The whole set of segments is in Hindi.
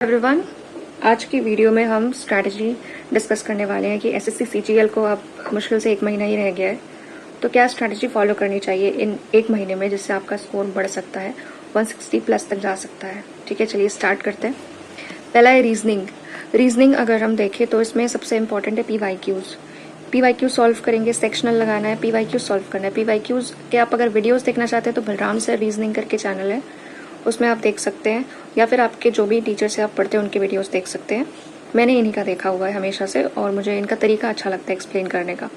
एवरीवन, आज की वीडियो में हम स्ट्रैटेजी डिस्कस करने वाले हैं कि एसएससी सीजीएल को अब मुश्किल से 1 महीना ही रह गया है, तो क्या स्ट्रैटेजी फॉलो करनी चाहिए इन 1 महीने में जिससे आपका स्कोर बढ़ सकता है, 160 प्लस तक जा सकता है। ठीक है, चलिए स्टार्ट करते हैं। पहला है रीजनिंग अगर हम देखें तो इसमें सबसे इंपॉर्टेंट है पीवाईक्यू सॉल्व करेंगे, सेक्शनल लगाना है, पीवाईक्यू सॉल्व करना है। पीवाईक्यूज के आप अगर वीडियोस देखना चाहते हैं तो बलराम सर रीजनिंग करके चैनल है, उसमें आप देख सकते हैं, या फिर आपके जो भी टीचर से आप पढ़ते हैं उनके वीडियोस देख सकते हैं। मैंने इन्हीं का देखा हुआ है हमेशा से और मुझे इनका तरीका अच्छा लगता है एक्सप्लेन करने का।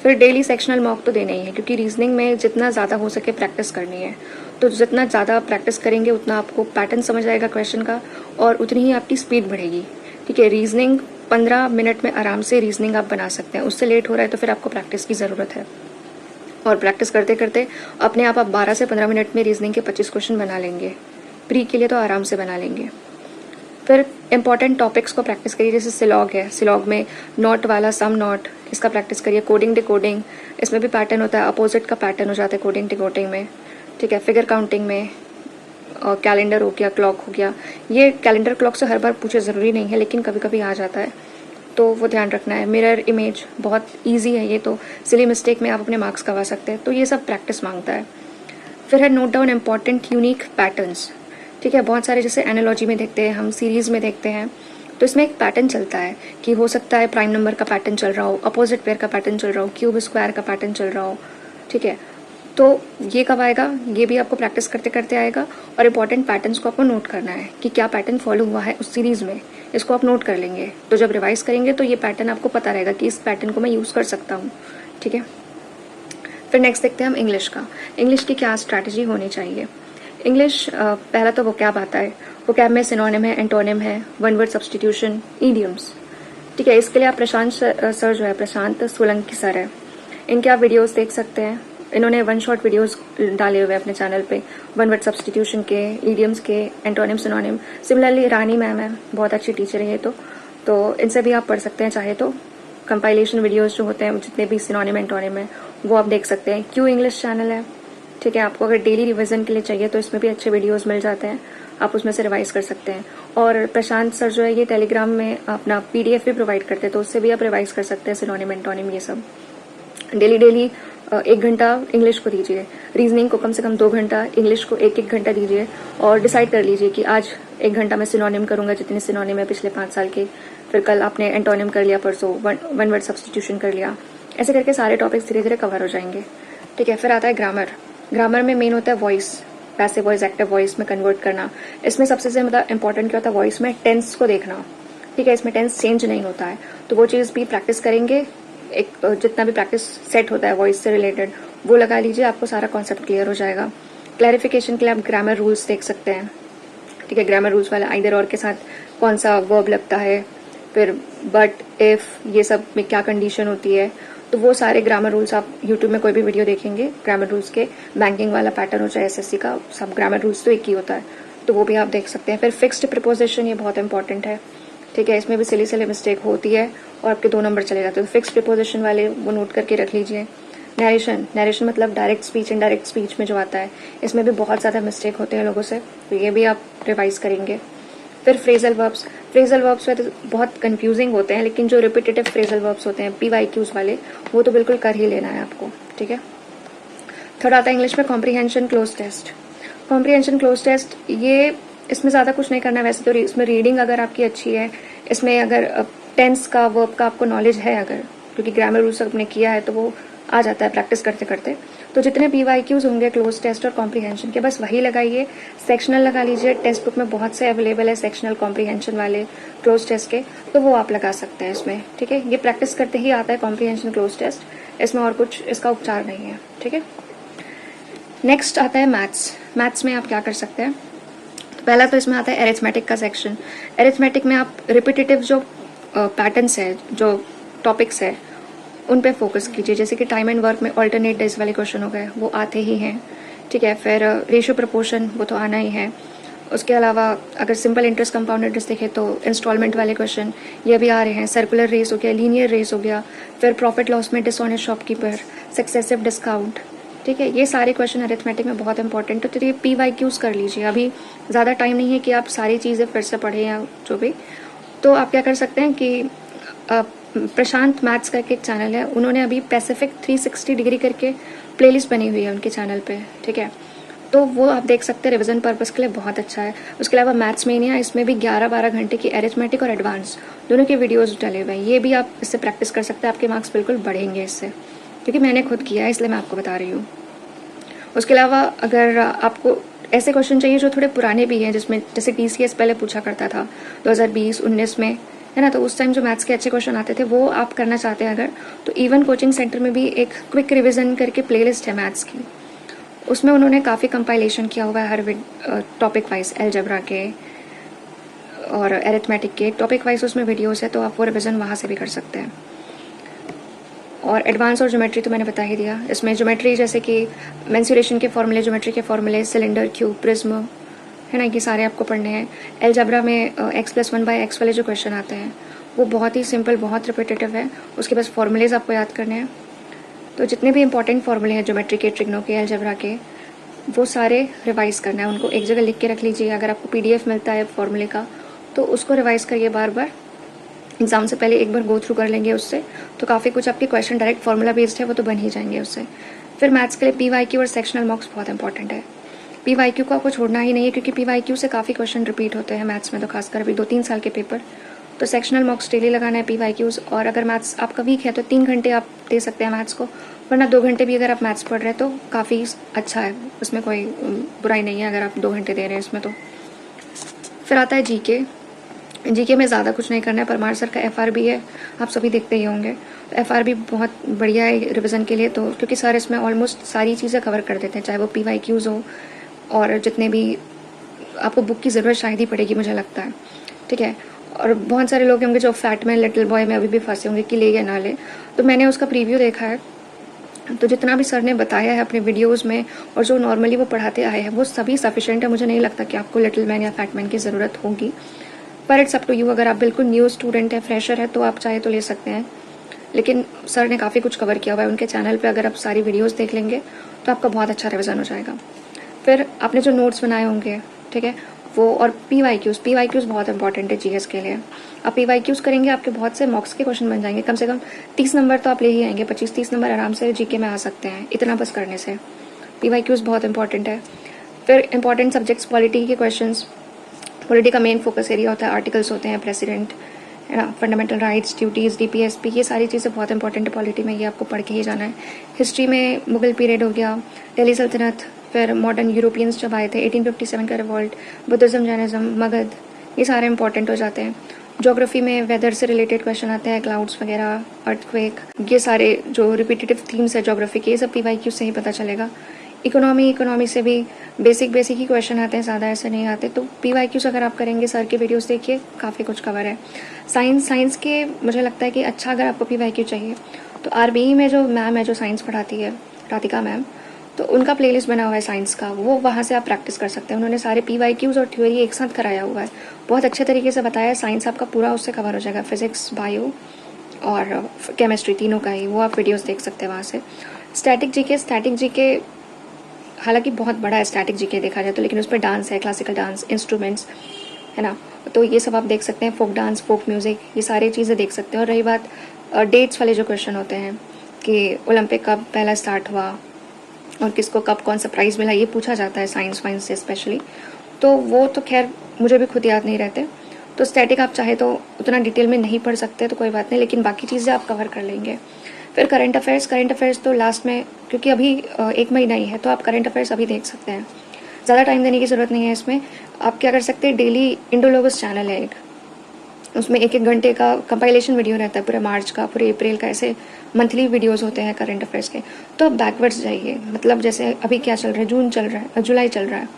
फिर डेली सेक्शनल मॉक तो देना ही है, क्योंकि रीजनिंग में जितना ज़्यादा हो सके प्रैक्टिस करनी है। तो जितना ज़्यादा प्रैक्टिस करेंगे उतना आपको पैटर्न समझ आएगा क्वेश्चन का और उतनी ही आपकी स्पीड बढ़ेगी। ठीक है, रीजनिंग 15 मिनट में आराम से रीजनिंग आप बना सकते हैं। उससे लेट हो रहा है तो फिर आपको प्रैक्टिस की ज़रूरत है, और प्रैक्टिस करते करते अपने आप 12 से 15 मिनट में रीजनिंग के 25 क्वेश्चन बना लेंगे। प्री के लिए तो आराम से बना लेंगे। फिर इंपॉर्टेंट टॉपिक्स को प्रैक्टिस करिए, जैसे सिलॉग है, सिलॉग में नॉट वाला सम नॉट, इसका प्रैक्टिस करिए। कोडिंग डिकोडिंग, इसमें भी पैटर्न होता है, अपोजिट का पैटर्न हो जाता है कोडिंग डिकोडिंग में। ठीक है, फिगर काउंटिंग में और कैलेंडर हो गया, क्लॉक हो गया। ये कैलेंडर क्लॉक से हर बार पूछे ज़रूरी नहीं है, लेकिन कभी कभी आ जाता है तो वो ध्यान रखना है। मिरर इमेज बहुत इजी है, ये तो सिली मिस्टेक में आप अपने मार्क्स गवा सकते हैं, तो ये सब प्रैक्टिस मांगता है। फिर है note down important unique patterns. ठीक है, बहुत सारे जैसे एनालॉजी में देखते हैं हम, सीरीज में देखते हैं, तो इसमें एक पैटर्न चलता है कि हो सकता है प्राइम नंबर का पैटर्न चल रहा हो, अपोजिट पेयर का पैटर्न चल रहा हो, क्यूब स्क्वायर का पैटर्न चल रहा हो। ठीक है, तो ये कब आएगा, ये भी आपको प्रैक्टिस करते करते आएगा। और इंपॉर्टेंट पैटर्न्स को आपको नोट करना है कि क्या पैटर्न फॉलो हुआ है उस सीरीज में, इसको आप नोट कर लेंगे। तो जब रिवाइज करेंगे तो ये पैटर्न आपको पता रहेगा कि इस पैटर्न को मैं यूज़ कर सकता हूँ। ठीक है, फिर नेक्स्ट देखते हैं हम इंग्लिश का। इंग्लिश की क्या स्ट्रैटेजी होनी चाहिए। इंग्लिश पहला तो वोकैब आता है, वोकैब में सिनोनिम है, एंटोनिम है, वन वर्ड सब्सटीट्यूशन, ईडियम्स। ठीक है, इसके लिए आप प्रशांत सर जो है, प्रशांत सोलंकी सर है, इनके आप वीडियोस देख सकते हैं। इन्होंने 1 शॉट वीडियोस डाले हुए अपने चैनल पे, वन वर्ड सब्सटीट्यूशन के, ईडियम्स के, एंटोनिम सिनोनिम। सिमिलरली रानी मैम है, बहुत अच्छी टीचर है ये तो इनसे भी आप पढ़ सकते हैं चाहे तो। कंपाइलेशन वीडियोस जो होते हैं, जितने भी सिनोनिम एंटोनिम है वो आप देख सकते हैं। क्यू इंग्लिश चैनल है। ठीक है, आपको अगर डेली रिवीजन के लिए चाहिए तो इसमें भी अच्छे वीडियोस मिल जाते हैं, आप उसमें से रिवाइज कर सकते हैं। और प्रशांत सर जो है ये टेलीग्राम में अपना पीडीएफ भी प्रोवाइड करते हैं, तो उससे भी आप रिवाइज कर सकते हैं सिनोनिम एंटोनिम ये सब। डेली 1 घंटा इंग्लिश को दीजिए, रीजनिंग को कम से कम 2 घंटा, इंग्लिश को 1 घंटा दीजिए। और डिसाइड कर लीजिए कि आज 1 घंटा मैं सिनोनिम करूंगा, जितने सिनोनिम है पिछले 5 साल के। फिर कल आपने एंटोनिम कर लिया, परसों वन वर्ड सब्सटीट्यूशन कर लिया। ऐसे करके सारे टॉपिक्स धीरे धीरे कवर हो जाएंगे। ठीक है, फिर आता है ग्रामर में मेन होता है voice, passive voice active voice में कन्वर्ट करना। इसमें सबसे ज़्यादा इंपॉर्टेंट क्या होता है, वॉइस में टेंस को देखना। ठीक है, इसमें टेंस चेंज नहीं होता है, तो वो चीज़ भी प्रैक्टिस करेंगे। एक जितना भी प्रैक्टिस सेट होता है वॉइस से रिलेटेड वो लगा लीजिए, आपको सारा कॉन्सेप्ट क्लियर हो जाएगा। क्लैरिफिकेशन के लिए आप ग्रामर रूल्स देख सकते हैं। ठीक है, ग्रामर रूल्स वाला आइदर और के साथ कौन सा वर्ब लगता है, फिर बट, इफ, ये सब में क्या कंडीशन होती है, तो वो सारे ग्रामर रूल्स आप यूट्यूब में कोई भी वीडियो देखेंगे ग्रामर रूल्स के, बैंकिंग वाला पैटर्न हो चाहे एसएससी का, सब ग्रामर रूल्स तो एक ही होता है, तो वो भी आप देख सकते हैं। फिर फिक्स्ड प्रिपोजिशन, ये बहुत इंपॉर्टेंट है। ठीक है, इसमें भी सिली मिस्टेक होती है और आपके 2 नंबर चले जाते हैं, तो फिक्स्ड प्रिपोजिशन वाले वो नोट करके रख लीजिए। नरेशन मतलब डायरेक्ट स्पीच, इनडायरेक्ट स्पीच में जो आता है, इसमें भी बहुत ज़्यादा मिस्टेक होते हैं लोगों से, तो ये भी आप रिवाइज करेंगे। फिर फ्रेजल वर्ब्स में तो बहुत कंफ्यूजिंग होते हैं, लेकिन जो रिपीटेटिव फ्रेजल वर्ब्स होते हैं पीवाईक्यूज वाले, वो तो बिल्कुल कर ही लेना है आपको। ठीक है, थर्ड आता है इंग्लिश में comprehension cloze test. Comprehension cloze test, ये इसमें ज़्यादा कुछ नहीं करना है वैसे तो। इसमें रीडिंग अगर आपकी अच्छी है, इसमें अगर टेंस का, वर्ब का आपको नॉलेज है अगर, क्योंकि ग्रामर रूल्स आपने किया है तो वो आ जाता है प्रैक्टिस करते करते, तो जितने पीवाईक्यूज होंगे क्लोज टेस्ट और कॉम्प्रीहेंशन के, बस वही लगाइए। सेक्शनल लगा लीजिए, टेक्स्ट बुक में बहुत से अवेलेबल है सेक्शनल कॉम्प्रीहेंशन वाले क्लोज टेस्ट के, तो वो आप लगा सकते हैं इसमें। ठीक है, ये प्रैक्टिस करते ही आता है कॉम्प्रीहेंशन क्लोज टेस्ट, इसमें और कुछ इसका उपचार नहीं है। ठीक है, नेक्स्ट आता है मैथ्स में आप क्या कर सकते हैं। तो पहला तो इसमें आता है एरिथमेटिक का सेक्शन। एरिथमेटिक में आप रिपीटेटिव जो पैटर्न्स है, जो टॉपिक्स है, उन पे फोकस कीजिए, जैसे कि टाइम एंड वर्क में ऑल्टरनेट डेज वाले क्वेश्चन हो गए, वो आते ही हैं। ठीक है, फिर रेशियो प्रपोर्शन, वो तो आना ही है। उसके अलावा अगर सिंपल इंटरेस्ट कंपाउंड इंटरेस्ट देखें तो इंस्टॉलमेंट वाले क्वेश्चन ये भी आ रहे हैं। सर्कुलर रेस हो गया, लीनियर रेस हो गया, फिर प्रॉफिट लॉस में डिसऑनेस्ट शॉपकीपर, सक्सेसिव डिस्काउंट, ठीक है। ये सारे क्वेश्चन अरिथमेटिक में बहुत इंपॉर्टेंट, तो चलिए PYQs कर लीजिए। अभी ज़्यादा टाइम नहीं है कि आप सारी चीज़ें फिर से पढ़ें या जो भी। तो आप क्या कर सकते हैं कि प्रशांत मैथ्स करके एक चैनल है, उन्होंने अभी पैसिफिक 360 डिग्री करके प्लेलिस्ट बनी हुई है उनके चैनल पे, ठीक है। तो वो आप देख सकते हैं, रिवीजन पर्पज़ के लिए बहुत अच्छा है। उसके अलावा मैथ्स मेनिया, इसमें भी 11-12 घंटे की अरिथमेटिक और एडवांस दोनों के वीडियोस डले हुए हैं। ये भी आप इससे प्रैक्टिस कर सकते हैं, आपके मार्क्स बिल्कुल बढ़ेंगे इससे, क्योंकि मैंने खुद किया है इसलिए मैं आपको बता रही हूँ। उसके अलावा अगर आपको ऐसे क्वेश्चन चाहिए जो थोड़े पुराने भी हैं, जिसमें जैसे TCS पहले पूछा करता था 2020-19 में, है ना, तो उस टाइम जो मैथ्स के अच्छे क्वेश्चन आते थे वो आप करना चाहते हैं अगर, तो इवन कोचिंग सेंटर में भी एक क्विक रिविजन करके प्लेलिस्ट है मैथ्स की, उसमें उन्होंने काफ़ी कंपाइलेशन किया हुआ है हर टॉपिक वाइज, अलजेब्रा के और एरिथमेटिक के टॉपिक वाइज उसमें वीडियोस है, तो आप वो रिविजन वहाँ से भी कर सकते हैं। और एडवांस और ज्योमेट्री तो मैंने बता ही दिया। इसमें ज्योमेट्री जैसे कि मेंसुरेशन के फॉर्मूले, ज्योमेट्री के फॉर्मूले, सिलेंडर, क्यूब, प्रिज्म, है ना, ये सारे आपको पढ़ने हैं। अलजेब्रा में x+1/x वाले जो क्वेश्चन आते हैं वो बहुत ही सिंपल, बहुत रिपीटेटिव है, उसके बस फॉर्मूलेज आपको याद करने हैं। तो जितने भी इंपॉर्टेंट फॉर्मूले हैं ज्योमेट्री के, ट्रिग्नो के, अलजेब्रा के, वो सारे रिवाइज करना है, उनको एक जगह लिख के रख लीजिए। अगर आपको PDF मिलता है फॉर्मूले का तो उसको रिवाइज करिए बार बार, एग्जाम से पहले एक बार गो थ्रू कर लेंगे उससे, तो काफ़ी कुछ आपके क्वेश्चन डायरेक्ट फॉर्मूला बेस्ड है वो तो बन ही जाएंगे उससे। फिर मैथ्स के लिए PYQ और सेक्शनल मॉक्स बहुत इंपॉर्टेंट है। PYQ को आपको छोड़ना ही नहीं है, क्योंकि PYQ से काफ़ी क्वेश्चन रिपीट होते हैं मैथ्स में, तो खासकर अभी 2-3 साल के पेपर। तो सेक्शनल मॉक्स डेली लगाना है PYQs, और अगर मैथ्स आपका वीक है तो 3 घंटे आप दे सकते हैं मैथ्स को, वरना 2 घंटे भी अगर आप मैथ्स पढ़ रहे हैं तो काफ़ी अच्छा है, उसमें कोई बुराई नहीं है अगर आप 2 घंटे दे रहे हैं इसमें तो। फिर आता है जीके में ज़्यादा कुछ नहीं करना है। परमार सर का FRB है, आप सभी देखते ही होंगे, तो FRB बहुत बढ़िया है रिवीजन के लिए, तो क्योंकि सर इसमें ऑलमोस्ट सारी चीज़ें कवर कर देते हैं, चाहे वो PYQs हो और जितने भी आपको बुक की ज़रूरत शायद ही पड़ेगी मुझे लगता है, ठीक है। और बहुत सारे लोग होंगे जो फैट में, लिटिल बॉय में अभी भी फंसे होंगे कि ले या ना ले, तो मैंने उसका प्रीव्यू देखा है, तो जितना भी सर ने बताया है अपने वीडियोस में और जो नॉर्मली वो पढ़ाते आए हैं वो सभी सफिशिएंट है। मुझे नहीं लगता कि आपको लिटिल मैन या फैट मैन की ज़रूरत होगी, पर इट्स अप टू यू। अगर आप बिल्कुल न्यू स्टूडेंट है, फ्रेशर है, तो आप चाहे तो ले सकते हैं, लेकिन सर ने काफ़ी कुछ कवर किया हुआ है उनके चैनल पे, अगर आप सारी वीडियोस देख लेंगे तो आपका बहुत अच्छा रिवीजन हो जाएगा। फिर आपने जो नोट्स बनाए होंगे, ठीक है, वो, और PYQs बहुत इंपॉर्टेंट है GS के लिए। आप PYQs करेंगे, आपके बहुत से मॉक्स के क्वेश्चन बन जाएंगे, कम से कम 30 नंबर तो आप ले ही आएंगे, 25-30 नंबर आराम से GK में आ सकते हैं, इतना बस करने से। PYQs बहुत इंपॉर्टेंट है। फिर इंपॉर्टेंट सब्जेक्ट्स, पॉलिटी के क्वेश्चंस, पॉलिटी का मेन फोकस एरिया होता है, आर्टिकल्स होते हैं, प्रेसिडेंट, है ना, फंडामेंटल राइट्स, ड्यूटीज़, DPSP, ये सारी चीज़ें बहुत इंपॉर्टेंट है पॉलिटी में, ये आपको पढ़ के ही जाना है। हिस्ट्री में मुगल पीरियड हो गया, दिल्ली सल्तनत, फिर मॉडर्न यूरोपियंस जब आए थे, 1857 का रिवॉल्ट, बुद्धिज़्म, जैनिज़्म, मगध, ये सारे इंपॉर्टेंट हो जाते हैं। ज्योग्राफी में वेदर से रिलेटेड क्वेश्चन आते हैं, क्लाउड्स वगैरह, अर्थक्वेक, ये सारे जो रिपीटेटिव थीम्स है ज्योग्राफी के, ये सब PYQ से ही पता चलेगा। इकोनॉमी से भी बेसिक ही क्वेश्चन आते हैं, ज़्यादा ऐसे नहीं आते, तो PYQs अगर आप करेंगे, सर के वीडियोस देखिए, काफ़ी कुछ कवर है। साइंस के मुझे लगता है कि अच्छा अगर आपको PYQ चाहिए तो RBE में जो मैम है जो साइंस पढ़ाती है, राधिका मैम, तो उनका प्लेलिस्ट बना हुआ है साइंस का, वो वहाँ से आप प्रैक्टिस कर सकते हैं। उन्होंने सारे PYQs और थ्योरी एक साथ कराया हुआ है, बहुत अच्छे तरीके से बताया है। साइंस आपका पूरा उससे कवर हो जाएगा, फिजिक्स, बायो और केमिस्ट्री, तीनों का ही, वो आप वीडियोस देख सकते हैं वहाँ से। स्टैटिक जीके हालांकि बहुत बड़ा है स्टैटिक जीके देखा जाए तो, लेकिन उस पर डांस है, क्लासिकल डांस, इंस्ट्रूमेंट्स, है ना, तो ये सब आप देख सकते हैं, फोक डांस, फोक म्यूज़िक, ये सारी चीज़ें देख सकते हैं। और रही बात डेट्स वाले जो क्वेश्चन होते हैं कि ओलंपिक कब पहला स्टार्ट हुआ और किसको कब कौन सा प्राइज़ मिला, ये पूछा जाता है साइंस वाइंस से स्पेशली, तो वो तो खैर मुझे भी खुद याद नहीं रहते, तो स्टैटिक आप चाहे तो उतना डिटेल में नहीं पढ़ सकते तो कोई बात नहीं, लेकिन बाकी चीज़ें आप कवर कर लेंगे। फिर करंट अफेयर्स तो लास्ट में, क्योंकि अभी 1 महीना ही है, तो आप करंट अफेयर्स अभी देख सकते हैं, ज़्यादा टाइम देने की ज़रूरत नहीं है इसमें। आप क्या कर सकते हैं, डेली इंडोलॉगस चैनल है एक, उसमें 1-1 घंटे का कंपाइलेशन वीडियो रहता है, पूरे मार्च का, पूरे अप्रैल का, ऐसे मंथली वीडियोस होते हैं करंट अफेयर्स के। तो आप बैकवर्ड्स जाइए, मतलब जैसे अभी क्या चल रहा है, जून चल रहा है, जुलाई चल रहा है,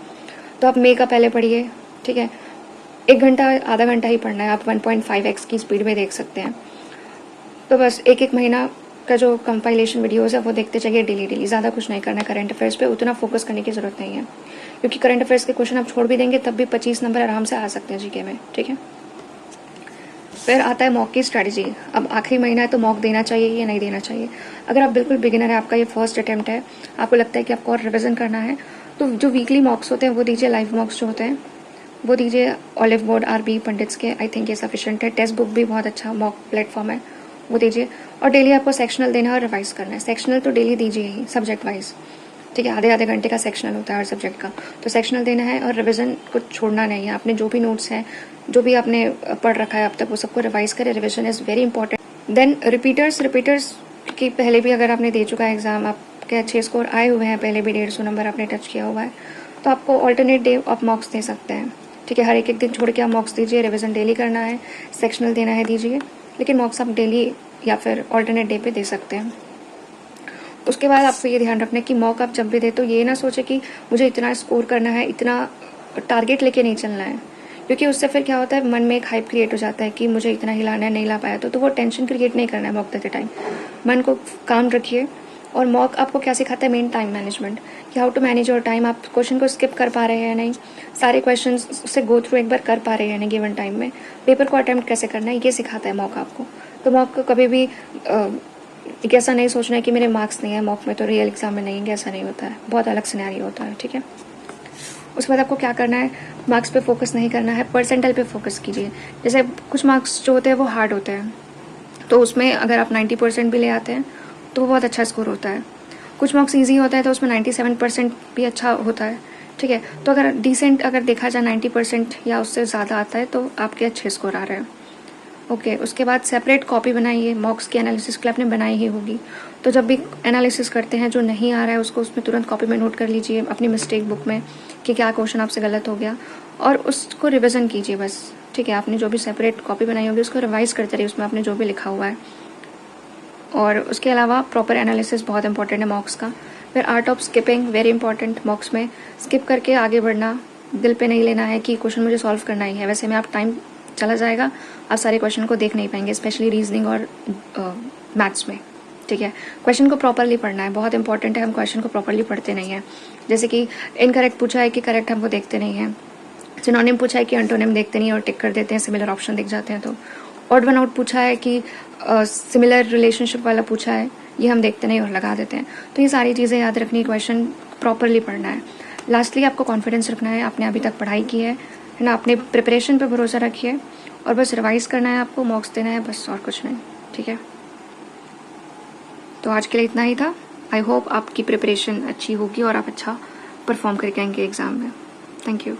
तो आप मई का पहले पढ़िए, ठीक है, 1 घंटा, आधा घंटा ही पढ़ना है, आप 1.5x की स्पीड में देख सकते हैं। तो बस 1-1 महीना का जो कंपाइलेशन वीडियोस है वो देखते जाइए डेली, ज़्यादा कुछ नहीं करना है करंट अफेयर्स पे, उतना फोकस करने की ज़रूरत नहीं है, क्योंकि करंट अफेयर्स के क्वेश्चन आप छोड़ भी देंगे तब भी 25 नंबर आराम से आ सकते हैं GK में, ठीक है। फिर आता है मॉक की स्ट्रैटेजी। अब आखिरी महीना है तो मॉक देना चाहिए या नहीं देना चाहिए। अगर आप बिल्कुल बिगिनर है, आपका ये फर्स्ट अटेम्प्ट है, आपको लगता है कि आपको और रिविजन करना है, तो जो वीकली मॉक्स होते हैं वो दीजिए। लाइव मॉक्स जो होते हैं वो दीजिए। ऑलिव बोर्ड आरबी पंडित्स के, आई थिंक ये सफिशिएंट है। टेक्स्ट बुक भी बहुत अच्छा मॉक प्लेटफॉर्म है, वो दीजिए। और डेली आपको सेक्शनल देना है और रिवाइज करना है। सेक्शनल तो डेली दीजिए ही, सब्जेक्ट वाइज, ठीक है। आधे आधे घंटे का सेक्शनल होता है हर सब्जेक्ट का, तो सेक्शनल देना है। और रिवीजन को छोड़ना नहीं है। आपने जो भी नोट्स हैं, जो भी आपने पढ़ रखा है अब तक, वो सबको रिवाइज करें। Revision is very important. Then repeaters की पहले भी अगर आपने दे चुका है एग्जाम, आपके अच्छे स्कोर आए हुए हैं, पहले भी 150 नंबर आपने टच किया हुआ है, तो आपको ऑल्टरनेट डे आप मॉक्स दे सकते हैं, ठीक है। हर एक दिन छोड़ के आप मॉक्स दीजिए। रिवीजन डेली करना है, सेक्शनल देना है, दीजिए। लेकिन मॉक्स आप डेली या फिर ऑल्टरनेट डे पे दे सकते हैं। उसके बाद आपको ये ध्यान रखना है कि मॉक आप जब भी दे तो ये ना सोचे कि मुझे इतना स्कोर करना है, इतना टारगेट लेके नहीं चलना है, क्योंकि उससे फिर क्या होता है, मन में एक हाइप क्रिएट हो जाता है कि मुझे इतना ही लाना है, नहीं ला पाया तो वो टेंशन क्रिएट नहीं करना है मॉक देते टाइम। मन को काम रखिए। और मॉक आपको क्या सिखाता है, मेन टाइम मैनेजमेंट, कि how to manage your time. आप क्वेश्चन को स्किप कर पा रहे हैं या नहीं, सारे क्वेश्चन से गो थ्रू एक बार कर पा रहे हैं नहीं गिवन टाइम में, पेपर को अटेम्प्ट कैसे करना है, ये सिखाता है मॉक आपको। तो मॉक को कभी भी ऐसा नहीं सोचना है कि मेरे मार्क्स नहीं है मॉक में तो रियल एग्जाम में नहीं है, ऐसा नहीं होता है। बहुत अलग सिनेरियो होता है, ठीक है। उसके बाद आपको क्या करना है, मार्क्स पे फोकस नहीं करना है, परसेंटाइल पे फोकस कीजिए। जैसे कुछ मार्क्स जो होते हैं वो हार्ड होते हैं, तो उसमें अगर आप 90% भी ले आते हैं तो वो बहुत अच्छा स्कोर होता है। कुछ मार्क्स ईजी होता है तो उसमें 97% भी अच्छा होता है, ठीक है। तो अगर डिसेंट अगर देखा जाए 90% या उससे ज़्यादा आता है तो आपके अच्छे स्कोर आ रहे हैं, ओके। उसके बाद सेपरेट कॉपी बनाइए। मॉक्स की एनालिसिस के लिए आपने बनाई ही होगी, तो जब भी एनालिसिस करते हैं जो नहीं आ रहा है उसको उसमें तुरंत कॉपी में नोट कर लीजिए अपनी मिस्टेक बुक में कि क्या क्वेश्चन आपसे गलत हो गया, और उसको रिविज़न कीजिए बस, ठीक है। आपने जो भी सेपरेट कॉपी बनाई होगी उसको रिवाइज करते रहिए, उसमें आपने जो भी लिखा हुआ है। और उसके अलावा प्रॉपर एनालिसिस बहुत इंपॉर्टेंट है मॉक्स का। फिर art of skipping very important. मॉक्स में स्किप करके आगे बढ़ना, दिल पे नहीं लेना है कि क्वेश्चन मुझे सॉल्व करना ही है, वैसे में आप टाइम चला जाएगा, आप सारे क्वेश्चन को देख नहीं पाएंगे, स्पेशली रीजनिंग और मैथ्स में, ठीक है। क्वेश्चन को प्रॉपरली पढ़ना है, बहुत इंपॉर्टेंट है। हम क्वेश्चन को प्रॉपरली पढ़ते नहीं हैं। जैसे कि इनकरेक्ट पूछा है कि करेक्ट हमको देखते नहीं हैं, सिनोनिम पूछा है कि एंटोनिम देखते नहीं और टिक कर देते हैं, सिमिलर ऑप्शन दिख जाते हैं। तो ऑड वन आउट पूछा है कि सिमिलर रिलेशनशिप वाला पूछा है, ये हम देखते नहीं और लगा देते हैं। तो ये सारी चीज़ें याद रखनी है, क्वेश्चन प्रॉपरली पढ़ना है। लास्टली आपको कॉन्फिडेंस रखना है, आपने अभी तक पढ़ाई की है ना, अपने प्रिपरेशन पे भरोसा रखिए और बस रिवाइज करना है, आपको मॉक्स देना है बस, और कुछ नहीं, ठीक है। तो आज के लिए इतना ही था। आई होप आपकी प्रिपरेशन अच्छी होगी और आप अच्छा परफॉर्म करके आएंगे एग्ज़ाम में। Thank you.